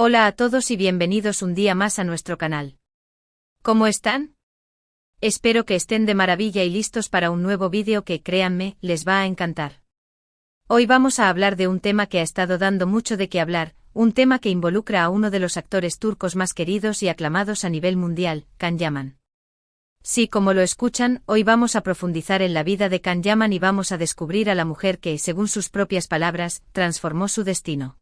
Hola a todos y bienvenidos un día más a nuestro canal. ¿Cómo están? Espero que estén de maravilla y listos para un nuevo vídeo que, créanme, les va a encantar. Hoy vamos a hablar de un tema que ha estado dando mucho de qué hablar, un tema que involucra a uno de los actores turcos más queridos y aclamados a nivel mundial, Can Yaman. Sí, como lo escuchan, hoy vamos a profundizar en la vida de Can Yaman y vamos a descubrir a la mujer que, según sus propias palabras, transformó su destino.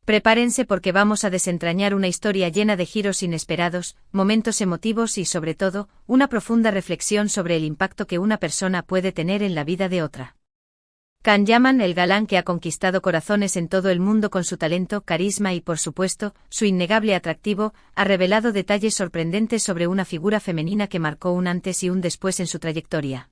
Prepárense porque vamos a desentrañar una historia llena de giros inesperados, momentos emotivos y, sobre todo, una profunda reflexión sobre el impacto que una persona puede tener en la vida de otra. Can Yaman, el galán que ha conquistado corazones en todo el mundo con su talento, carisma y, por supuesto, su innegable atractivo, ha revelado detalles sorprendentes sobre una figura femenina que marcó un antes y un después en su trayectoria.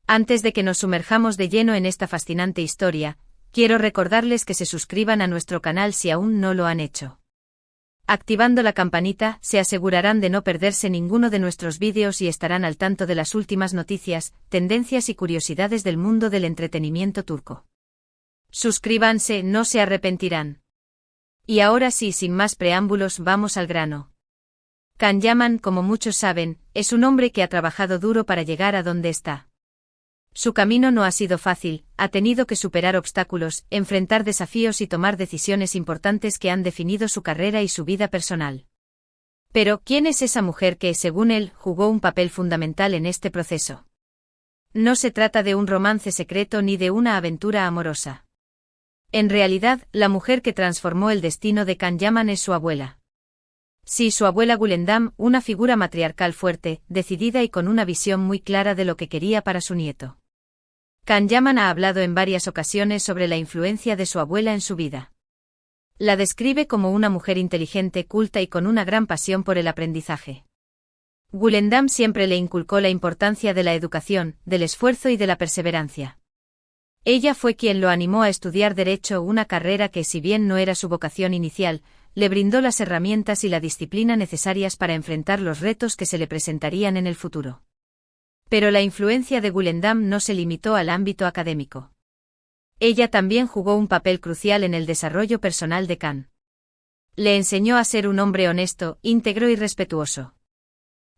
Antes de que nos sumerjamos de lleno en esta fascinante historia, quiero recordarles que se suscriban a nuestro canal si aún no lo han hecho. Activando la campanita, se asegurarán de no perderse ninguno de nuestros vídeos y estarán al tanto de las últimas noticias, tendencias y curiosidades del mundo del entretenimiento turco. Suscríbanse, no se arrepentirán. Y ahora sí, sin más preámbulos, vamos al grano. Can Yaman, como muchos saben, es un hombre que ha trabajado duro para llegar a donde está. Su camino no ha sido fácil, ha tenido que superar obstáculos, enfrentar desafíos y tomar decisiones importantes que han definido su carrera y su vida personal. Pero, ¿quién es esa mujer que, según él, jugó un papel fundamental en este proceso? No se trata de un romance secreto ni de una aventura amorosa. En realidad, la mujer que transformó el destino de Can Yaman es su abuela. Sí, su abuela Gulendam, una figura matriarcal fuerte, decidida y con una visión muy clara de lo que quería para su nieto. Can Yaman ha hablado en varias ocasiones sobre la influencia de su abuela en su vida. La describe como una mujer inteligente, culta y con una gran pasión por el aprendizaje. Gulendam siempre le inculcó la importancia de la educación, del esfuerzo y de la perseverancia. Ella fue quien lo animó a estudiar Derecho, una carrera que, si bien no era su vocación inicial, le brindó las herramientas y la disciplina necesarias para enfrentar los retos que se le presentarían en el futuro. Pero la influencia de Gulendam no se limitó al ámbito académico. Ella también jugó un papel crucial en el desarrollo personal de Can. Le enseñó a ser un hombre honesto, íntegro y respetuoso.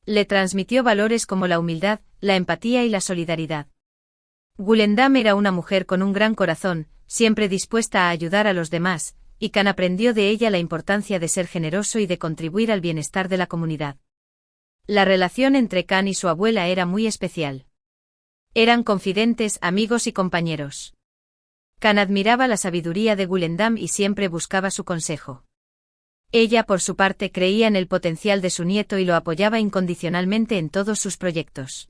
Le transmitió valores como la humildad, la empatía y la solidaridad. Gulendam era una mujer con un gran corazón, siempre dispuesta a ayudar a los demás, y Can aprendió de ella la importancia de ser generoso y de contribuir al bienestar de la comunidad. La relación entre Can y su abuela era muy especial. Eran confidentes, amigos y compañeros. Can admiraba la sabiduría de Gulendam y siempre buscaba su consejo. Ella, por su parte, creía en el potencial de su nieto y lo apoyaba incondicionalmente en todos sus proyectos.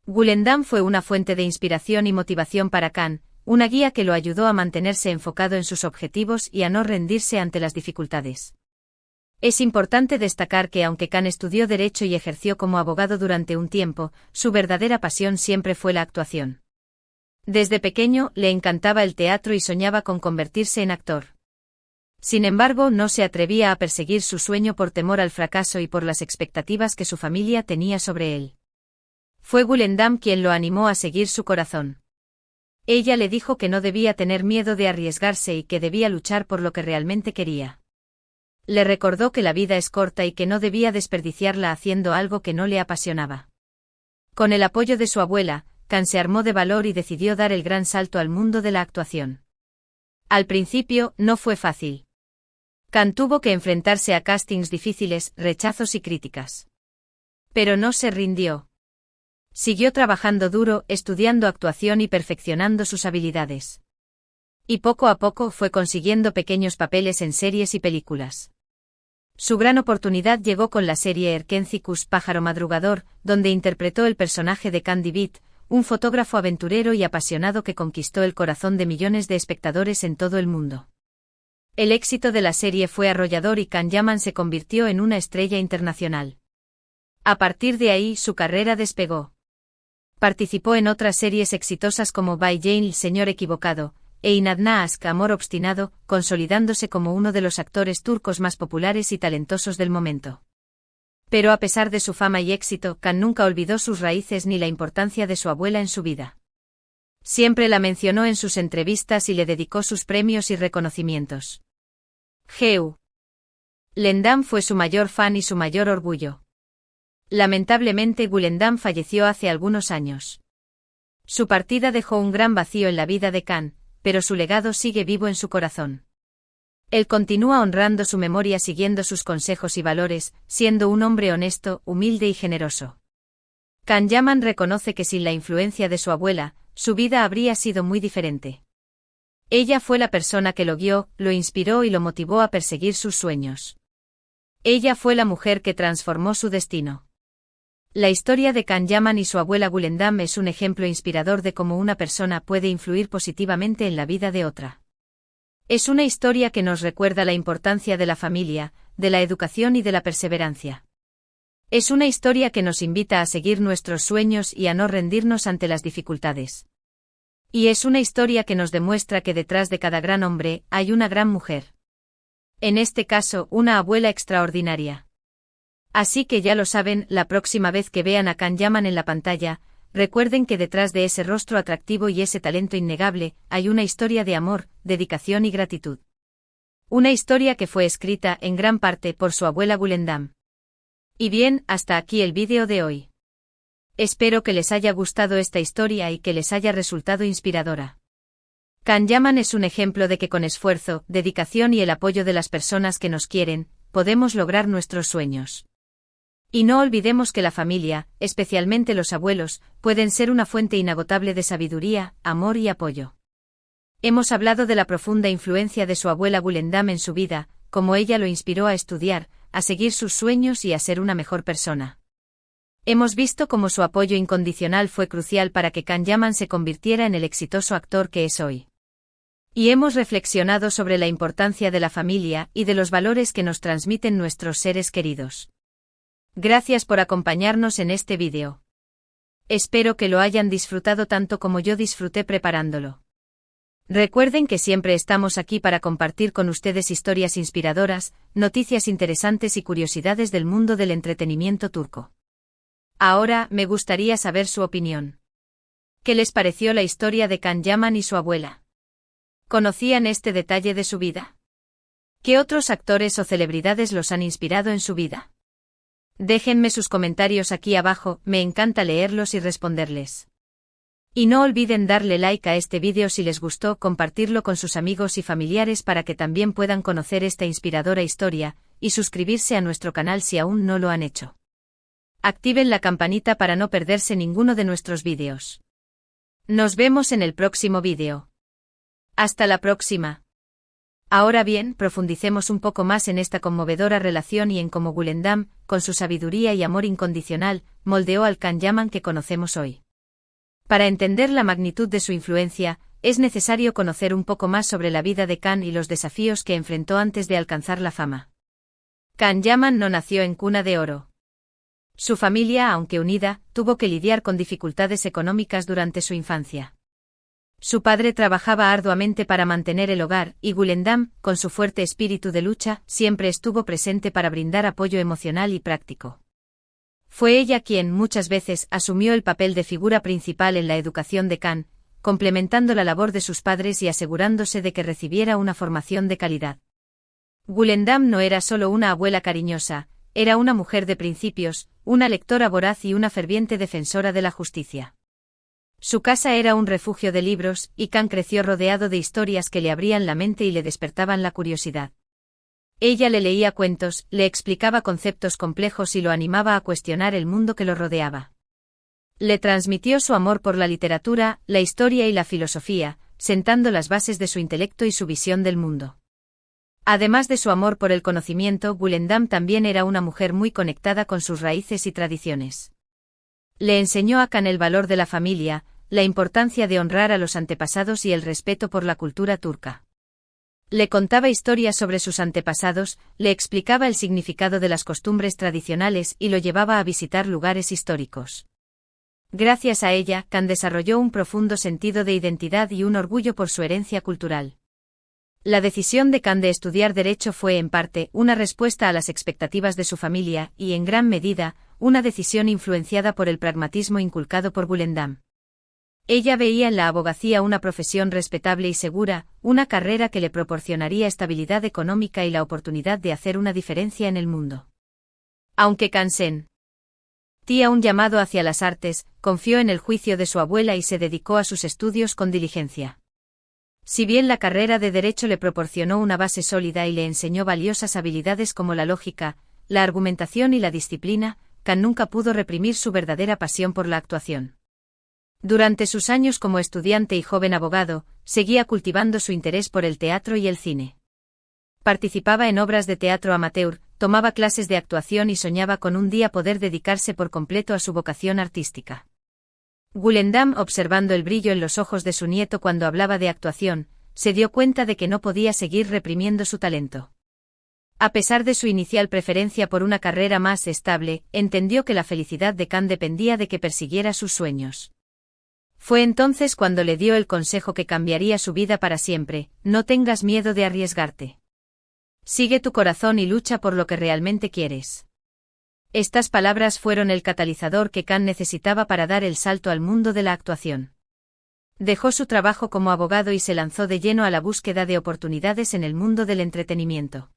Gulendam fue una fuente de inspiración y motivación para Can, una guía que lo ayudó a mantenerse enfocado en sus objetivos y a no rendirse ante las dificultades. Es importante destacar que aunque Can estudió Derecho y ejerció como abogado durante un tiempo, su verdadera pasión siempre fue la actuación. Desde pequeño, le encantaba el teatro y soñaba con convertirse en actor. Sin embargo, no se atrevía a perseguir su sueño por temor al fracaso y por las expectativas que su familia tenía sobre él. Fue Gulendam quien lo animó a seguir su corazón. Ella le dijo que no debía tener miedo de arriesgarse y que debía luchar por lo que realmente quería. Le recordó que la vida es corta y que no debía desperdiciarla haciendo algo que no le apasionaba. Con el apoyo de su abuela, Can se armó de valor y decidió dar el gran salto al mundo de la actuación. Al principio, no fue fácil. Can tuvo que enfrentarse a castings difíciles, rechazos y críticas. Pero no se rindió. Siguió trabajando duro, estudiando actuación y perfeccionando sus habilidades. Y poco a poco fue consiguiendo pequeños papeles en series y películas. Su gran oportunidad llegó con la serie Erkencikus, Pájaro Madrugador, donde interpretó el personaje de Can Divit, un fotógrafo aventurero y apasionado que conquistó el corazón de millones de espectadores en todo el mundo. El éxito de la serie fue arrollador y Can Yaman se convirtió en una estrella internacional. A partir de ahí, su carrera despegó. Participó en otras series exitosas como Bay Jane, El Señor Equivocado, e Inadna Aşk, Amor Obstinado, consolidándose como uno de los actores turcos más populares y talentosos del momento. Pero a pesar de su fama y éxito, Can nunca olvidó sus raíces ni la importancia de su abuela en su vida. Siempre la mencionó en sus entrevistas y le dedicó sus premios y reconocimientos. Geu. Gulendam fue su mayor fan y su mayor orgullo. Lamentablemente Gulendam falleció hace algunos años. Su partida dejó un gran vacío en la vida de Khan, pero su legado sigue vivo en su corazón. Él continúa honrando su memoria siguiendo sus consejos y valores, siendo un hombre honesto, humilde y generoso. Khan Yaman reconoce que sin la influencia de su abuela, su vida habría sido muy diferente. Ella fue la persona que lo guió, lo inspiró y lo motivó a perseguir sus sueños. Ella fue la mujer que transformó su destino. La historia de Khan Yaman y su abuela Gulendam es un ejemplo inspirador de cómo una persona puede influir positivamente en la vida de otra. Es una historia que nos recuerda la importancia de la familia, de la educación y de la perseverancia. Es una historia que nos invita a seguir nuestros sueños y a no rendirnos ante las dificultades. Y es una historia que nos demuestra que detrás de cada gran hombre hay una gran mujer. En este caso, una abuela extraordinaria. Así que ya lo saben, la próxima vez que vean a Khan Yaman en la pantalla, recuerden que detrás de ese rostro atractivo y ese talento innegable, hay una historia de amor, dedicación y gratitud. Una historia que fue escrita en gran parte por su abuela Gulendam. Y bien, hasta aquí el vídeo de hoy. Espero que les haya gustado esta historia y que les haya resultado inspiradora. Khan Yaman es un ejemplo de que con esfuerzo, dedicación y el apoyo de las personas que nos quieren, podemos lograr nuestros sueños. Y no olvidemos que la familia, especialmente los abuelos, pueden ser una fuente inagotable de sabiduría, amor y apoyo. Hemos hablado de la profunda influencia de su abuela Gulendam en su vida, cómo ella lo inspiró a estudiar, a seguir sus sueños y a ser una mejor persona. Hemos visto cómo su apoyo incondicional fue crucial para que Khan Yaman se convirtiera en el exitoso actor que es hoy. Y hemos reflexionado sobre la importancia de la familia y de los valores que nos transmiten nuestros seres queridos. Gracias por acompañarnos en este vídeo. Espero que lo hayan disfrutado tanto como yo disfruté preparándolo. Recuerden que siempre estamos aquí para compartir con ustedes historias inspiradoras, noticias interesantes y curiosidades del mundo del entretenimiento turco. Ahora, me gustaría saber su opinión. ¿Qué les pareció la historia de Khan Yaman y su abuela? ¿Conocían este detalle de su vida? ¿Qué otros actores o celebridades los han inspirado en su vida? Déjenme sus comentarios aquí abajo, me encanta leerlos y responderles. Y no olviden darle like a este vídeo si les gustó, compartirlo con sus amigos y familiares para que también puedan conocer esta inspiradora historia, y suscribirse a nuestro canal si aún no lo han hecho. Activen la campanita para no perderse ninguno de nuestros vídeos. Nos vemos en el próximo vídeo. Hasta la próxima. Ahora bien, profundicemos un poco más en esta conmovedora relación y en cómo Gulendam, con su sabiduría y amor incondicional, moldeó al Khan Yaman que conocemos hoy. Para entender la magnitud de su influencia, es necesario conocer un poco más sobre la vida de Khan y los desafíos que enfrentó antes de alcanzar la fama. Khan Yaman no nació en cuna de oro. Su familia, aunque unida, tuvo que lidiar con dificultades económicas durante su infancia. Su padre trabajaba arduamente para mantener el hogar, y Gulendam, con su fuerte espíritu de lucha, siempre estuvo presente para brindar apoyo emocional y práctico. Fue ella quien, muchas veces, asumió el papel de figura principal en la educación de Khan, complementando la labor de sus padres y asegurándose de que recibiera una formación de calidad. Gulendam no era solo una abuela cariñosa, era una mujer de principios, una lectora voraz y una ferviente defensora de la justicia. Su casa era un refugio de libros, y Khan creció rodeado de historias que le abrían la mente y le despertaban la curiosidad. Ella le leía cuentos, le explicaba conceptos complejos y lo animaba a cuestionar el mundo que lo rodeaba. Le transmitió su amor por la literatura, la historia y la filosofía, sentando las bases de su intelecto y su visión del mundo. Además de su amor por el conocimiento, Gulendam también era una mujer muy conectada con sus raíces y tradiciones. Le enseñó a Khan el valor de la familia, la importancia de honrar a los antepasados y el respeto por la cultura turca. Le contaba historias sobre sus antepasados, le explicaba el significado de las costumbres tradicionales y lo llevaba a visitar lugares históricos. Gracias a ella, Khan desarrolló un profundo sentido de identidad y un orgullo por su herencia cultural. La decisión de Khan de estudiar Derecho fue en parte una respuesta a las expectativas de su familia y, en gran medida, una decisión influenciada por el pragmatismo inculcado por Gulendam. Ella veía en la abogacía una profesión respetable y segura, una carrera que le proporcionaría estabilidad económica y la oportunidad de hacer una diferencia en el mundo. Aunque Can sentía un llamado hacia las artes, confió en el juicio de su abuela y se dedicó a sus estudios con diligencia. Si bien la carrera de Derecho le proporcionó una base sólida y le enseñó valiosas habilidades como la lógica, la argumentación y la disciplina, Can nunca pudo reprimir su verdadera pasión por la actuación. Durante sus años como estudiante y joven abogado, seguía cultivando su interés por el teatro y el cine. Participaba en obras de teatro amateur, tomaba clases de actuación y soñaba con un día poder dedicarse por completo a su vocación artística. Gulendam, observando el brillo en los ojos de su nieto cuando hablaba de actuación, se dio cuenta de que no podía seguir reprimiendo su talento. A pesar de su inicial preferencia por una carrera más estable, entendió que la felicidad de Can dependía de que persiguiera sus sueños. Fue entonces cuando le dio el consejo que cambiaría su vida para siempre: no tengas miedo de arriesgarte. Sigue tu corazón y lucha por lo que realmente quieres. Estas palabras fueron el catalizador que Can necesitaba para dar el salto al mundo de la actuación. Dejó su trabajo como abogado y se lanzó de lleno a la búsqueda de oportunidades en el mundo del entretenimiento.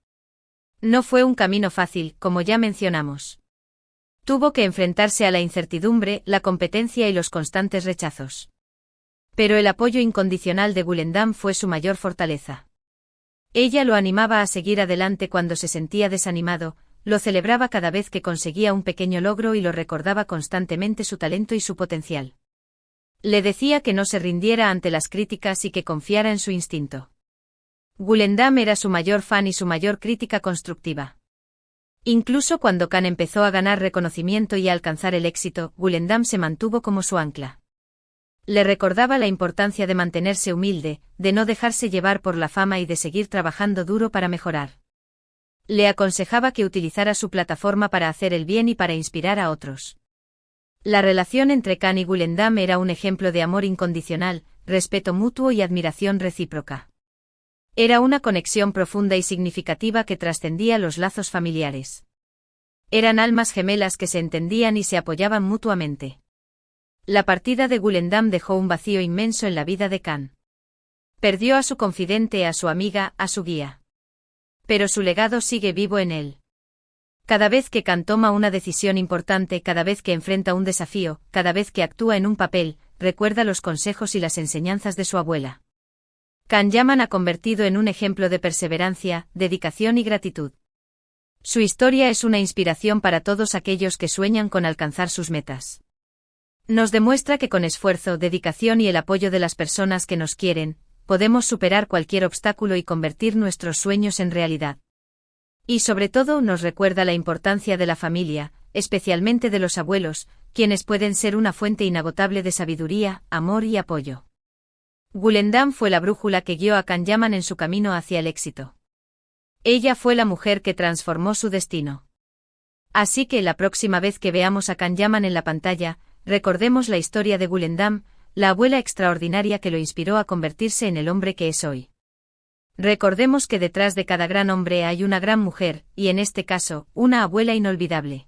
No fue un camino fácil, como ya mencionamos. Tuvo que enfrentarse a la incertidumbre, la competencia y los constantes rechazos. Pero el apoyo incondicional de Gulendam fue su mayor fortaleza. Ella lo animaba a seguir adelante cuando se sentía desanimado, lo celebraba cada vez que conseguía un pequeño logro y lo recordaba constantemente su talento y su potencial. Le decía que no se rindiera ante las críticas y que confiara en su instinto. Gulendam era su mayor fan y su mayor crítica constructiva. Incluso cuando Can empezó a ganar reconocimiento y a alcanzar el éxito, Gulendam se mantuvo como su ancla. Le recordaba la importancia de mantenerse humilde, de no dejarse llevar por la fama y de seguir trabajando duro para mejorar. Le aconsejaba que utilizara su plataforma para hacer el bien y para inspirar a otros. La relación entre Can y Gulendam era un ejemplo de amor incondicional, respeto mutuo y admiración recíproca. Era una conexión profunda y significativa que trascendía los lazos familiares. Eran almas gemelas que se entendían y se apoyaban mutuamente. La partida de Gulendam dejó un vacío inmenso en la vida de Can. Perdió a su confidente, a su amiga, a su guía. Pero su legado sigue vivo en él. Cada vez que Can toma una decisión importante, cada vez que enfrenta un desafío, cada vez que actúa en un papel, recuerda los consejos y las enseñanzas de su abuela. Can Yaman ha convertido en un ejemplo de perseverancia, dedicación y gratitud. Su historia es una inspiración para todos aquellos que sueñan con alcanzar sus metas. Nos demuestra que con esfuerzo, dedicación y el apoyo de las personas que nos quieren, podemos superar cualquier obstáculo y convertir nuestros sueños en realidad. Y sobre todo nos recuerda la importancia de la familia, especialmente de los abuelos, quienes pueden ser una fuente inagotable de sabiduría, amor y apoyo. Gulendam fue la brújula que guió a Can Yaman en su camino hacia el éxito. Ella fue la mujer que transformó su destino. Así que la próxima vez que veamos a Can Yaman en la pantalla, recordemos la historia de Gulendam, la abuela extraordinaria que lo inspiró a convertirse en el hombre que es hoy. Recordemos que detrás de cada gran hombre hay una gran mujer, y en este caso, una abuela inolvidable.